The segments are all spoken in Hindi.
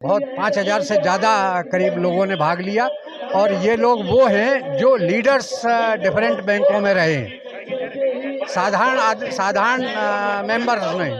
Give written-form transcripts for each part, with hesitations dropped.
बहुत 5,000 से ज़्यादा करीब लोगों ने भाग लिया और ये लोग वो हैं जो लीडर्स डिफरेंट बैंकों में रहे हैं, साधारण मेंबर्स नहीं।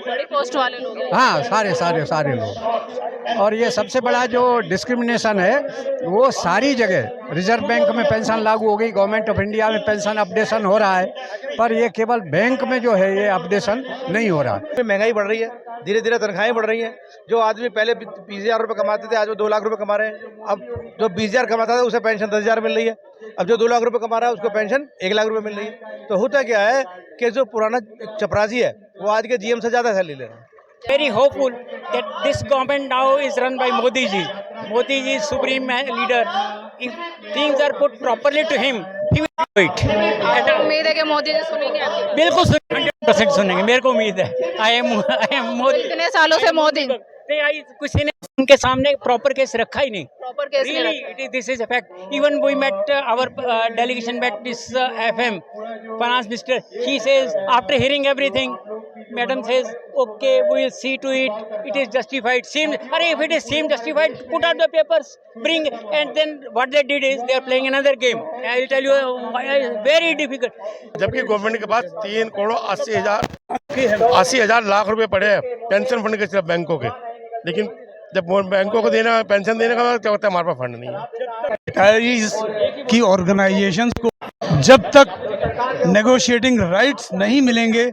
बड़ी पोस्ट वाले लोग हैं। हाँ, सारे लोग। और ये सबसे बड़ा जो डिस्क्रिमिनेशन है वो सारी जगह रिजर्व बैंक में पेंशन लागू हो गई, गवर्नमेंट ऑफ इंडिया में पेंशन अपडेशन हो रहा है, पर ये केवल बैंक में जो है ये अपडेशन नहीं हो रहा है। महंगाई बढ़ रही है, धीरे धीरे तनख्वाहें बढ़ रही हैं। जो आदमी पहले 20,000 रुपये कमाते थे आज वो 2 लाख रुपए कमा रहे हैं। अब जो 20,000 कमाता था उसे पेंशन 10,000 मिल रही है। अब जो 2 लाख रुपए कमा रहा है उसको पेंशन 1 लाख रुपए मिल रही है। तो होता क्या है कि जो पुराना चपरासी है वो आज के जीएम से ज़्यादा सैलरी ले रहा है। Very hopeful that this government now is run by Modi ji. Modi ji is supreme leader. If things are put properly to him, he will do it. आपको उम्मीद है कि मोदी जी सुनेंगे आपकी बात? बिल्कुल 100% सुनेंगे, मेरे को उम्मीद है। I am Modi. इतने सालों से मोदी नहीं, किसी ने उनके सामने प्रॉपर केस रखा ही नहीं। प्रॉपर केस नहीं Really, रखा। this is a fact. Even we met our delegation met this FM finance minister. He says after hearing everything, madam says, okay, we will see to it. It is justified. If it is seem justified, put out the papers, bring, and then what they did is they are playing another game. I will tell you, very difficult. जबकि गवर्नमेंट के पास 3 करोड़ 80 हजार लाख रुपए पड़े हैं पेंशन फंड के सिर्फ बैंकों के, लेकिन जब बैंकों को देना पेंशन देने का क्या होता है, हमारे पास फंड नहीं है। रिटायरीज की ऑर्गेनाइजेशंस को जब तक नेगोशिएटिंग राइट्स नहीं मिलेंगे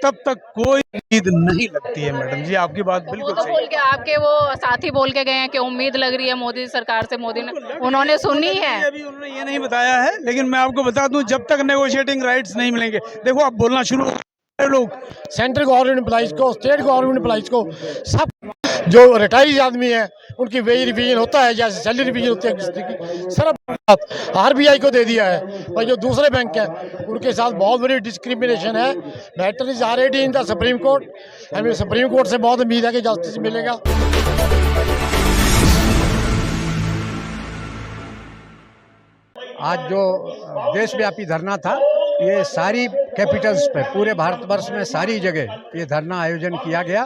तब तक कोई उम्मीद नहीं लगती है। मैडम जी आपकी बात वो बिल्कुल तो सही बोल के आपके वो साथी बोल के गए हैं कि उम्मीद लग रही है मोदी सरकार से, मोदी ने उन्होंने सुनी है। अभी उन्होंने ये नहीं बताया है, लेकिन मैं आपको बता दूं जब तक नेगोशिएटिंग राइट्स नहीं मिलेंगे, देखो आप बोलना शुरू लोग सेंट्रल गवर्नमेंट एम्प्लॉइज को, स्टेट गवर्नमेंट एम्प्लॉइज को, सब जो रिटायर्ड आदमी है उनकी वेज रिवीजन होता है, जैसे सैलरी रिवीजन होती है किसी की, सब आरबीआई को दे दिया है। और जो दूसरे बैंक हैं उनके साथ बहुत बड़ी डिस्क्रिमिनेशन है। Matter is already in the supreme court. हमें सुप्रीम कोर्ट से बहुत उम्मीद है कि जस्टिस मिलेगा। आज जो देशव्यापी धरना था ये सारी कैपिटल्स पे, पूरे भारतवर्ष में सारी जगह ये धरना आयोजन किया गया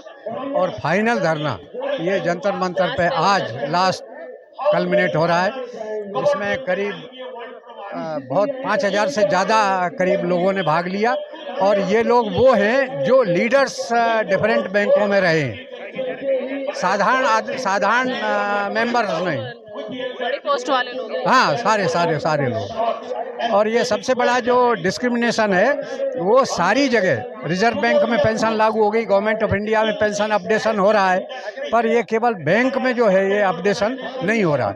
और फाइनल धरना ये जंतर मंतर पे आज लास्ट कल्मिनेट हो रहा है, जिसमें करीब बहुत 5,000 से ज़्यादा करीब लोगों ने भाग लिया और ये लोग वो हैं जो लीडर्स डिफरेंट बैंकों में रहे हैं, साधारण मेंबर्स नहीं। बड़ी पोस्ट वाले लोग हैं। हाँ, सारे लोग। और ये सबसे बड़ा जो डिस्क्रिमिनेशन है वो सारी जगह रिजर्व बैंक में पेंशन लागू हो गई, गवर्नमेंट ऑफ इंडिया में पेंशन अपडेशन हो रहा है, पर ये केवल बैंक में जो है ये अपडेशन नहीं हो रहा।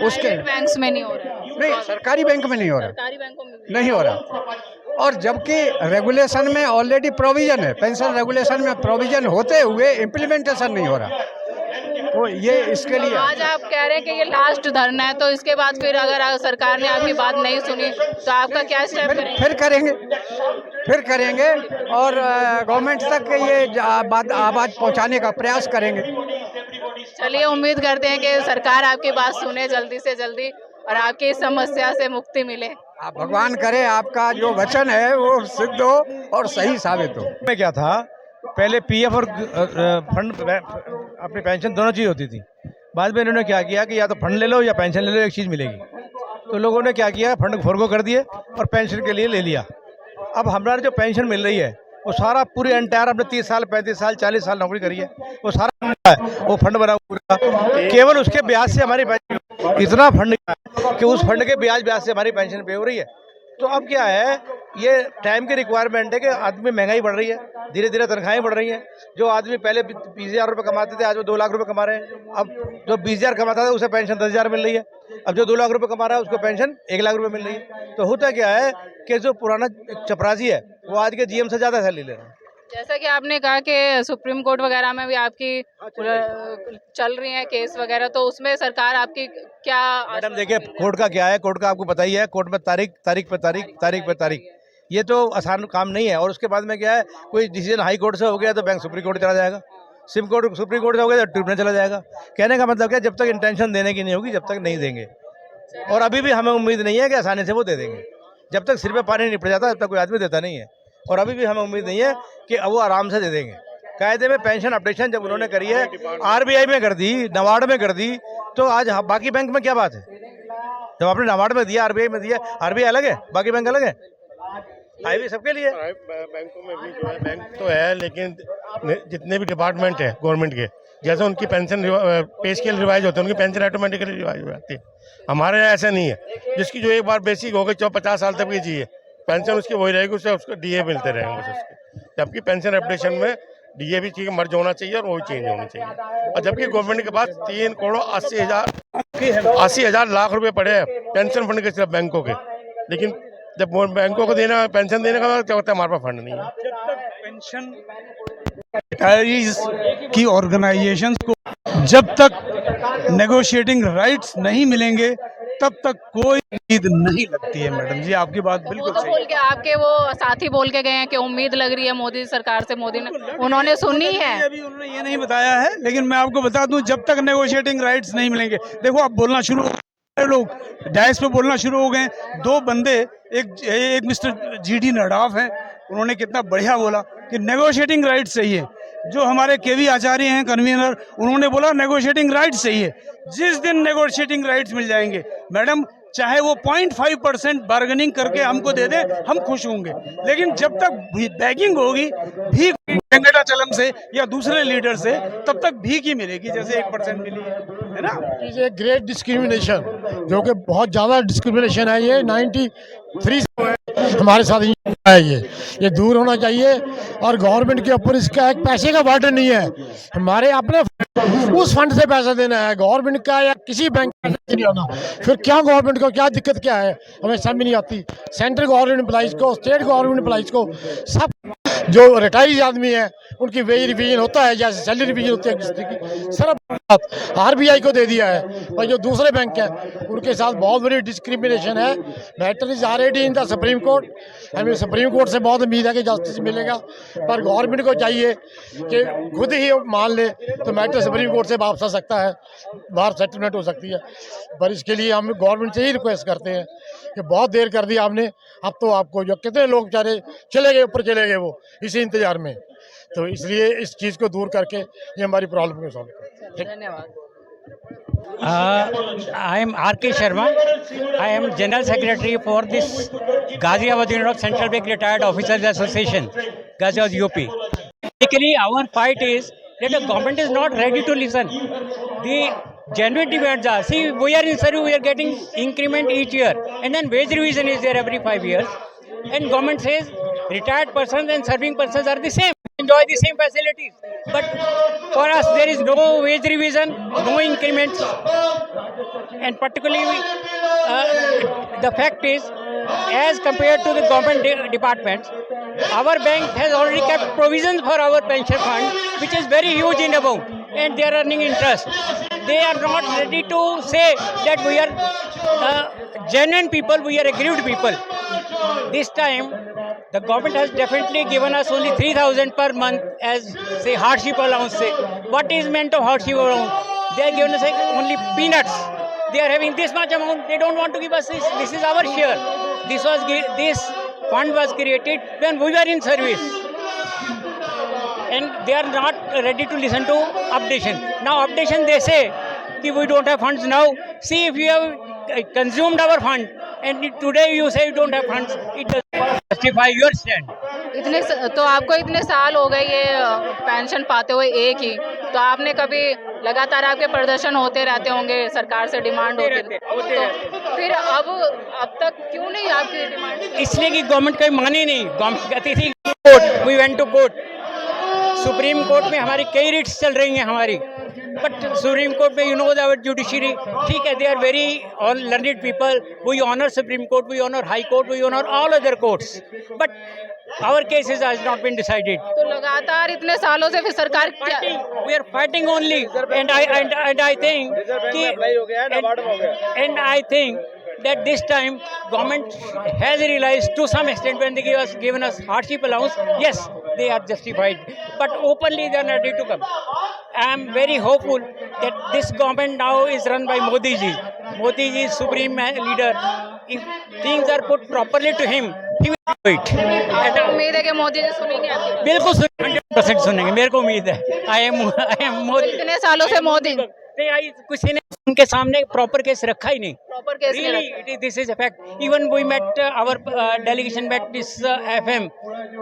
उसके बैंक्स में नहीं हो रहा है। नहीं, सरकारी बैंक में नहीं हो रहा, सरकारी बैंकों में नहीं हो रहा। और जबकि रेगुलेशन में ऑलरेडी प्रोविजन है, पेंशन रेगुलेशन में प्रोविजन होते हुए इम्प्लीमेंटेशन नहीं हो रहा। तो ये इसके लिए आज आप कह रहे हैं कि ये लास्ट धरना है, तो इसके बाद फिर अगर सरकार ने आपकी बात नहीं सुनी तो आपका क्या स्टेप करेंगे? फिर करेंगे और गवर्नमेंट तक ये बात आवाज़ पहुंचाने का प्रयास करेंगे। चलिए, उम्मीद करते हैं कि सरकार आपकी बात सुने जल्दी से जल्दी और आपकी इस समस्या से मुक्ति मिले। आप भगवान करे आपका जो वचन है वो सिद्ध हो और सही साबित हो। में क्या था, पहले पीएफ और फंड अपनी पेंशन दोनों चीज़ होती थी। बाद में इन्होंने क्या किया कि या तो फंड ले लो या पेंशन ले लो, एक चीज़ मिलेगी। तो लोगों ने क्या किया, फंड फॉरगो कर दिए और पेंशन के लिए ले लिया। अब हमारा जो पेंशन मिल रही है वो सारा पूरे एंटायर अपने 30 साल 35 साल 40 साल नौकरी करी है, वो सारा है, वो फंड बना पूरा, केवल उसके ब्याज से हमारी पेंशन, इतना फंड कि उस फंड के ब्याज से हमारी पेंशन पे हो रही है। तो अब क्या है, ये टाइम की रिक्वायरमेंट है कि आदमी, महंगाई बढ़ रही है, धीरे धीरे तनख्वाहें बढ़ रही हैं। जो आदमी पहले 20,000 रुपये कमाते थे आज वो 2 लाख रुपए कमा रहे हैं। अब जो 20,000 कमाता था उसे पेंशन 10,000 मिल रही है। अब जो 2 लाख रुपए कमा रहा है उसको पेंशन 1 लाख रुपए मिल रही है। तो होता क्या है कि जो पुराना चपरासी है वो आज के जीएम से ज़्यादा सैलरी ले रहा है। जैसा कि आपने कहा कि सुप्रीम कोर्ट वगैरह में भी आपकी चल रही है केस वगैरह, तो उसमें सरकार आपकी क्या? मैडम देखिए, कोर्ट का क्या है, कोर्ट का आपको पता ही है, कोर्ट में तारीख पे तारीख, ये तो आसान काम नहीं है। और उसके बाद में क्या है, कोई डिसीजन हाई कोर्ट से हो गया तो बैंक सुप्रीम कोर्ट चला जाएगा, सुप्रीम कोर्ट से हो गया तो ट्रिब्यूनल चला जाएगा। कहने का मतलब क्या, जब तक इंटेंशन देने की नहीं होगी जब तक नहीं देंगे। और अभी भी हमें उम्मीद नहीं है कि आसानी से वो दे देंगे। जब तक सिर पे पानी नहीं पड़ जाता तब तक कोई आदमी देता नहीं है, और अभी भी हमें उम्मीद नहीं है कि वो आराम से दे देंगे। कायदे में पेंशन अपडेशन जब उन्होंने करी है, आरबीआई में कर दी, नबार्ड में कर दी, तो आज बाकी बैंक में क्या बात है? जब आपने नबार्ड में दिया, आरबीआई में दिया, आरबीआई अलग है, बाकी बैंक अलग है, आईबी सबके लिए। बैंकों में भी जो है बैंक तो है, लेकिन जितने भी डिपार्टमेंट है गवर्नमेंट के, जैसे उनकी पेंशन पे स्केल रिवाइज होते हैं, उनकी पेंशन ऑटोमेटिकली रिवाइज हो जाती है। हमारे यहाँ ऐसा नहीं है, जिसकी जो एक बार बेसिक हो गई 50 साल तक की चाहिए पेंशन, उसकी वही रहेगी, उससे उसको डीए मिलते रहेंगे बस उसके। जबकि पेंशन अपडेशन में डीए भी चाहिए, मर्ज होना चाहिए और वही चेंज होनी चाहिए। और जबकि गवर्नमेंट के पास 3,80,00,000 लाख रुपए पड़े हैं पेंशन फंड के, सिर्फ बैंकों के, लेकिन जब बैंकों को देना पेंशन देने का क्या होता है, हमारे पास फंड नहीं है। जब तक पेंशन रिटायरीज की ऑर्गेनाइजेशंस को जब तक नेगोशिएटिंग राइट्स नहीं मिलेंगे तब तक कोई उम्मीद नहीं लगती है। मैडम जी, आपकी बात वो बिल्कुल तो सही बोल के आपके वो साथी बोल के गए हैं कि उम्मीद लग रही है मोदी सरकार से, मोदी ने उन्होंने सुनी है। अभी उन्होंने ये नहीं बताया है, लेकिन मैं आपको बता दूं, जब तक नेगोशिएटिंग राइट्स नहीं मिलेंगे, देखो आप बोलना शुरू हो, लोग डैश पे बोलना शुरू हो गए। दो बंदे, एक मिस्टर जीडी नडाफ हैं, उन्होंने कितना बढ़िया बोला कि नेगोशिएटिंग राइट्स चाहिए। जो हमारे केवी आचार्य हैं कन्वीनर, उन्होंने बोला नेगोशिएटिंग राइट्स चाहिए। जिस दिन नेगोशिएटिंग राइट्स मिल जाएंगे मैडम, चाहे वो 0.5% बार्गेनिंग करके हमको दे दे, हम खुश होंगे। लेकिन जब तक बैगिंग होगी, भीख वेंकटाचलम से या दूसरे लीडर से, तब तक भीख ही मिलेगी, जैसे 1% मिली है ना। इज ए ग्रेट डिस्क्रिमिनेशन, जो कि बहुत ज़्यादा डिस्क्रिमिनेशन है। ये 93 से हमारे साथ है, ये दूर होना चाहिए। और गवर्नमेंट के ऊपर इसका एक पैसे का बर्डन नहीं है, हमारे अपने उस फंड से पैसा देना है, गवर्नमेंट का या किसी बैंक का नहीं होना। फिर क्या गवर्नमेंट को क्या दिक्कत क्या है, हमें समझ नहीं आती। सेंट्रल गवर्नमेंट एम्प्लॉइज़ को, स्टेट गवर्नमेंट एम्प्लॉइज़ को, सब जो रिटायर्ड आदमी है उनकी वेज रिवीजन होता है, जैसे सैलरी रिवीजन होती है किसी की, सिर्फ आरबीआई को दे दिया है। और जो दूसरे बैंक हैं उनके साथ बहुत बड़ी डिस्क्रिमिनेशन है। Matter is already in the supreme court. हमें सुप्रीम कोर्ट से बहुत उम्मीद है कि जस्टिस मिलेगा, पर गवर्नमेंट को चाहिए कि खुद ही मान ले तो मैटर सुप्रीम कोर्ट से वापस आ सकता है, बाहर सेटलमेंट हो सकती है। पर इसके लिए हम गवर्नमेंट से ही रिक्वेस्ट करते हैं कि बहुत देर कर दी आपने, अब तो आपको जो कितने लोग बेचारे चले गए, ऊपर चले गए वो इसी इंतजार में, तो इसलिए इस चीज़ को दूर करके ये हमारी प्रॉब्लम को सॉल्व करें। धन्यवाद। I am R.K. Sharma. I am General Secretary for this Ghaziabad Unit of Central Bank Retired Officers Association, Ghaziabad UP. Basically, our fight is that the government is not ready to listen. The genuine demands are, see, we are in service, we are getting increment each year, and then wage revision is there every 5 years. And government says retired persons and serving persons are the same, enjoy the same facilities. But for us, there is no wage revision, no increments. And particularly, the fact is, as compared to the government departments, our bank has already kept provisions for our pension fund, which is very huge in amount, and they are earning interest. They are not ready to say that we are genuine people, we are aggrieved people. This time, the government has definitely given us only 3,000 per month as, say, hardship allowance. What is meant of hardship allowance? They are giving us only peanuts. They are having this much amount. They don't want to give us this. This is our share. This fund was created when we were in service, and they are not ready to listen to updation. Now updation, they say that we don't have funds now. See, if you have consumed our fund and today you say you don't have funds, it doesn't justify your stand. तो आपको इतने साल हो गए ये पेंशन पाते हुए एक ही, तो आपने कभी लगातार आपके प्रदर्शन होते रहते होंगे, सरकार से डिमांड होती रहती, तो फिर अब तक क्यों नहीं आपकी डिमांड? इसलिए कि गवर्नमेंट कहीं मानी नहीं। गवर्नमेंट कहती थी court, we went to court, supreme court में हमारी कई रिट्स चल रही हैं हमारी, बट सुप्रीम कोर्ट में, यू नो, आवर जुडिशरी, ठीक है, they are very learned people, we honour supreme court, we honour high court, we honour all other courts, but our cases has not been decided. तो लगातार इतने सालों से फिर सरकार क्या? We are fighting only, and I think that this time government has realized to some extent when they given us hardship allowance. Yes, they are justified, but openly they are not ready to come. I am very hopeful that this government now is run by Modi ji. Modi ji is supreme leader. If things are put properly to him, he will do it. आपको उम्मीद है कि मोदी जी सुनेंगे आपकी बात? बिल्कुल 100% सुनेंगे, मेरे को उम्मीद है। I am Modi. इतने सालों से मोदी नहीं आई, किसी ने उनके सामने प्रॉपर केस रखा ही नहीं। प्रॉपर केस नहीं Really, रखा। this is a fact. Even we met our delegation met this FM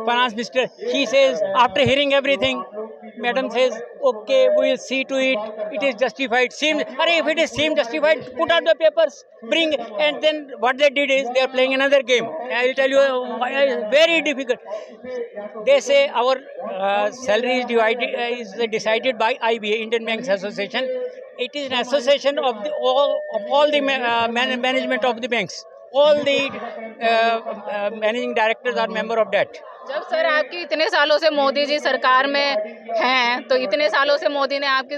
finance minister. He says after hearing everything, madam says, okay, we will see to it. It is justified. If it is seem justified, put out the papers, bring. And then what they did is they are playing another game. I will tell you why very difficult. They say our salary is decided by IBA, Indian Banks Association. It is an association of all the management of the banks. All the managing directors are member of that. जब सर आपकी इतने सालों से मोदी जी सरकार में हैं, तो इतने सालों से मोदी ने आपकी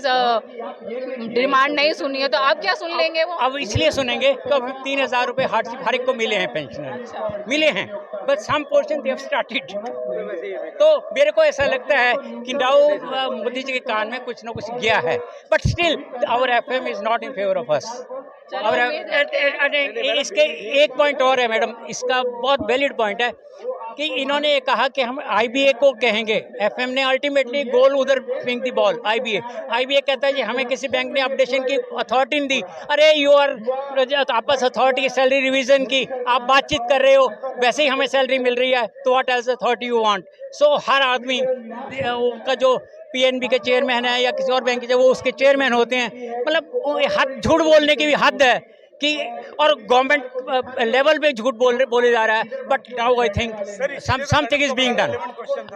डिमांड नहीं सुनी है, तो आप क्या सुन लेंगे वो? अब इसलिए सुनेंगे तो 3,000 रुपए हर एक को मिले हैं, पेंशनर मिले हैं, but some portion they have started. तो मेरे को ऐसा लगता है कि नाउ मोदी जी के कान में कुछ ना कुछ गया है, but still our FM is not in favour of us. और इसके एक पॉइंट और है मैडम, इसका बहुत वैलिड पॉइंट है कि इन्होंने ये कहा कि हम आईबीए को कहेंगे, एफएम ने अल्टीमेटली गोल उधर पिंक दी बॉल। आईबीए कहता है कि हमें किसी बैंक ने अपडेशन की अथॉरिटी नहीं दी। अरे यू आर आपस अथॉरिटी सैलरी रिवीजन की आप बातचीत कर रहे हो, वैसे ही हमें सैलरी मिल रही है, तो what else authority you want. So हर आदमी का जो पीएनबी के चेयरमैन है या किसी और बैंक के, वो उसके चेयरमैन होते हैं। मतलब हद झूठ बोलने की भी हद है कि, और गवर्नमेंट लेवल पे झूठ बोले जा रहा है। But now I think something is being done.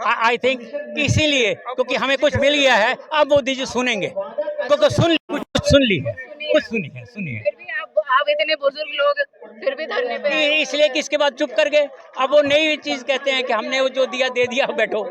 I think इसीलिए क्योंकि हमें कुछ मिल गया है, अब मोदी जी सुनेंगे, क्योंकि सुन ली है, कुछ सुनी है। फिर भी आप इतने बुजुर्ग लोग फिर भी धरने पे आए। इसलिए कि इसके बाद चुप कर गए। अब वो नई चीज़ कहते हैं कि हमने वो जो दिया दे दिया, बैठो।